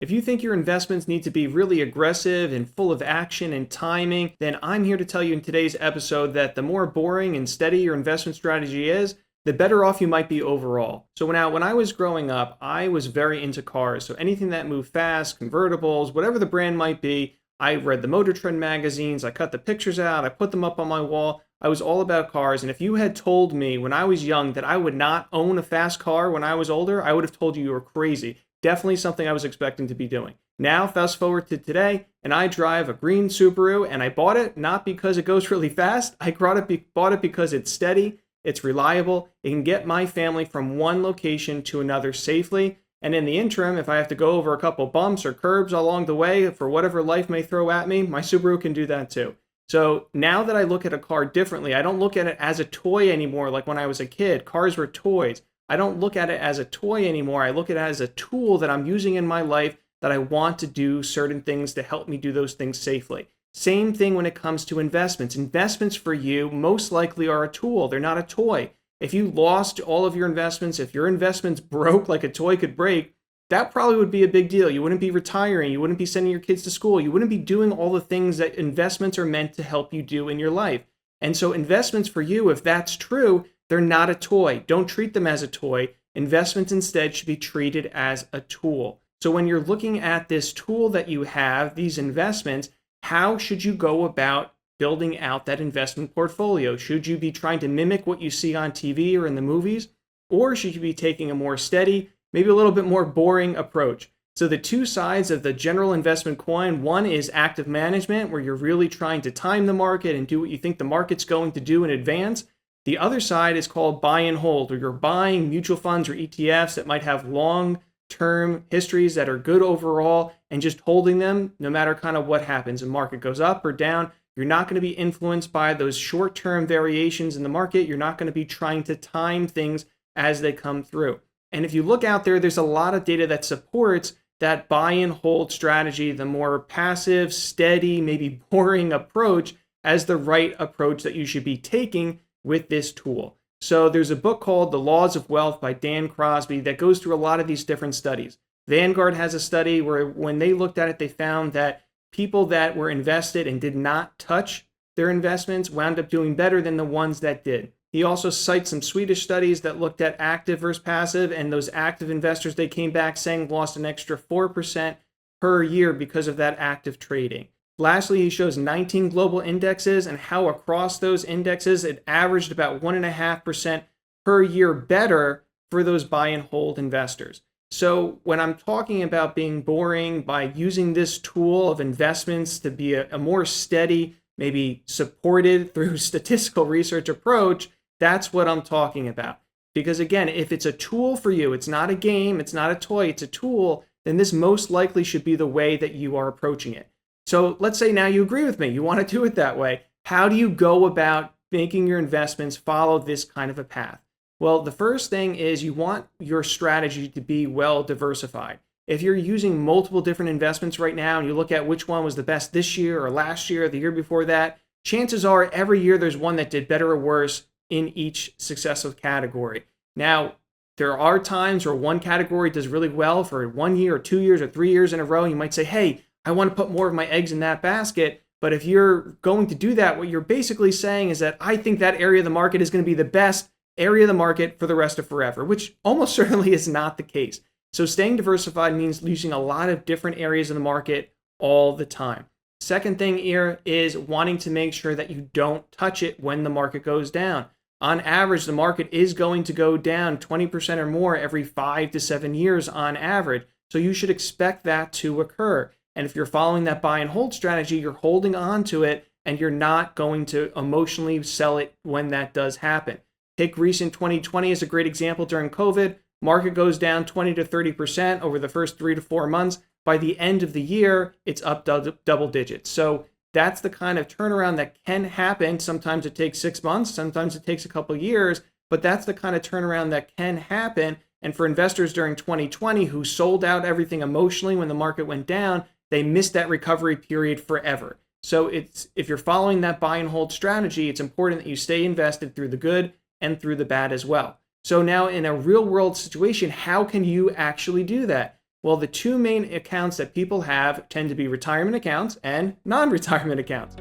If you think your investments need to be really aggressive and full of action and timing, then I'm here to tell you in today's episode that the more boring and steady your investment strategy is, the better off you might be overall. So when I was growing up, I was very into cars. So anything that moved fast, convertibles, whatever the brand might be, I read the Motor Trend magazines, I cut the pictures out, I put them up on my wall. I was all about cars. And if you had told me when I was young that I would not own a fast car when I was older, I would have told you were crazy. Definitely something I was expecting to be doing. Now, fast forward to today, and I drive a green Subaru, and I bought it not because it goes really fast. I bought it because it's steady, it's reliable, it can get my family from one location to another safely. And in the interim, if I have to go over a couple bumps or curbs along the way for whatever life may throw at me, my Subaru can do that too. So now that I look at a car differently, I don't look at it as a toy anymore like when I was a kid. Cars were toys. I don't look at it as a toy anymore. I look at it as a tool that I'm using in my life that I want to do certain things to help me do those things safely. Same thing when it comes to investments. Investments for you most likely are a tool. They're not a toy. If you lost all of your investments, if your investments broke like a toy could break, that probably would be a big deal. You wouldn't be retiring. You wouldn't be sending your kids to school. You wouldn't be doing all the things that investments are meant to help you do in your life. And so investments for you, if that's true, they're not a toy. Don't treat them as a toy. Investments instead should be treated as a tool. So when you're looking at this tool that you have, these investments, how should you go about building out that investment portfolio? Should you be trying to mimic what you see on TV or in the movies? Or should you be taking a more steady, maybe a little bit more boring approach? So the two sides of the general investment coin, one is active management, where you're really trying to time the market and do what you think the market's going to do in advance. The other side is called buy and hold, where you're buying mutual funds or ETFs that might have long-term histories that are good overall and just holding them no matter kind of what happens. The market goes up or down. You're not going to be influenced by those short-term variations in the market. You're not going to be trying to time things as they come through. And if you look out there, there's a lot of data that supports that buy and hold strategy, the more passive, steady, maybe boring approach as the right approach that you should be taking with this tool. So there's a book called The Laws of Wealth by Dan Crosby that goes through a lot of these different studies. Vanguard has a study where when they looked at it, they found that people that were invested and did not touch their investments wound up doing better than the ones that did. He also cites some Swedish studies that looked at active versus passive, and those active investors, they came back saying lost an extra 4% per year because of that active trading. Lastly, he shows 19 global indexes and how across those indexes it averaged about 1.5% per year better for those buy and hold investors. So when I'm talking about being boring by using this tool of investments to be a more steady, maybe supported through statistical research approach, that's what I'm talking about. Because again, if it's a tool for you, it's not a game, it's not a toy, it's a tool, then this most likely should be the way that you are approaching it. So let's say now you agree with me, you want to do it that way. How do you go about making your investments follow this kind of a path? Well, the first thing is you want your strategy to be well diversified. If you're using multiple different investments right now and you look at which one was the best this year or last year or the year before that, chances are every year there's one that did better or worse in each successive category. Now, there are times where one category does really well for 1 year or 2 years or 3 years in a row. You might say, hey, I want to put more of my eggs in that basket. But if you're going to do that, what you're basically saying is that I think that area of the market is going to be the best area of the market for the rest of forever, which almost certainly is not the case. So staying diversified means using a lot of different areas of the market all the time. Second thing here is wanting to make sure that you don't touch it when the market goes down. On average, the market is going to go down 20% or more every 5 to 7 years on average. So you should expect that to occur. And if you're following that buy and hold strategy, you're holding on to it and you're not going to emotionally sell it when that does happen. Take recent 2020 as a great example during COVID. Market goes down 20 to 30% over the first 3 to 4 months. By the end of the year, it's up double digits. So that's the kind of turnaround that can happen. Sometimes it takes 6 months, sometimes it takes a couple of years, but that's the kind of turnaround that can happen. And for investors during 2020 who sold out everything emotionally when the market went down, they missed that recovery period forever. So if you're following that buy and hold strategy, it's important that you stay invested through the good and through the bad as well. So now in a real world situation, how can you actually do that? Well, the two main accounts that people have tend to be retirement accounts and non-retirement accounts.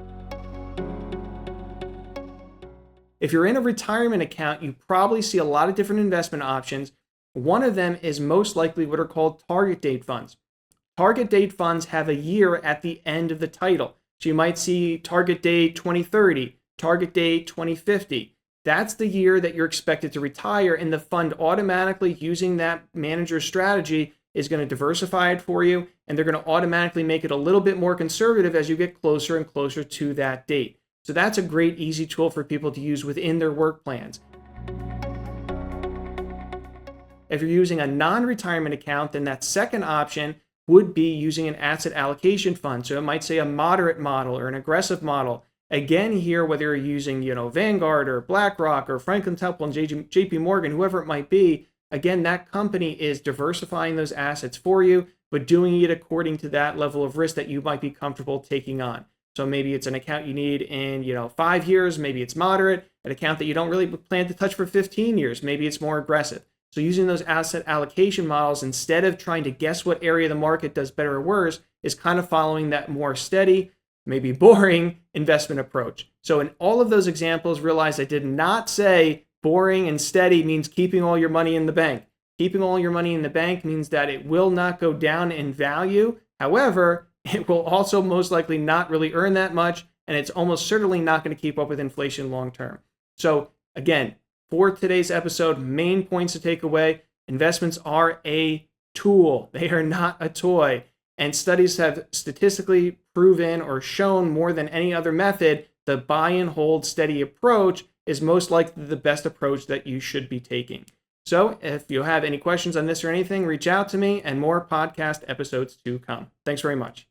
If you're in a retirement account, you probably see a lot of different investment options. One of them is most likely what are called target date funds. Target date funds have a year at the end of the title. So you might see target date 2030, target date 2050. That's the year that you're expected to retire, and the fund automatically, using that manager's strategy, is going to diversify it for you, and they're going to automatically make it a little bit more conservative as you get closer and closer to that date. So that's a great, easy tool for people to use within their work plans. If you're using a non-retirement account, then that second option would be using an asset allocation fund. So it might say a moderate model or an aggressive model. Again, here, whether you're using, Vanguard or BlackRock or Franklin Templeton, JP Morgan, whoever it might be, again, that company is diversifying those assets for you, but doing it according to that level of risk that you might be comfortable taking on. So maybe it's an account you need in, 5 years, maybe it's moderate, an account that you don't really plan to touch for 15 years, maybe it's more aggressive. So using those asset allocation models, instead of trying to guess what area of the market does better or worse, is kind of following that more steady, maybe boring investment approach. So in all of those examples, realize I did not say boring and steady means keeping all your money in the bank. Keeping all your money in the bank means that it will not go down in value. However, it will also most likely not really earn that much, and it's almost certainly not going to keep up with inflation long term. So again, for today's episode, main points to take away: investments are a tool. They are not a toy. And studies have statistically proven or shown more than any other method, the buy and hold steady approach is most likely the best approach that you should be taking. So if you have any questions on this or anything, reach out to me, and more podcast episodes to come. Thanks very much.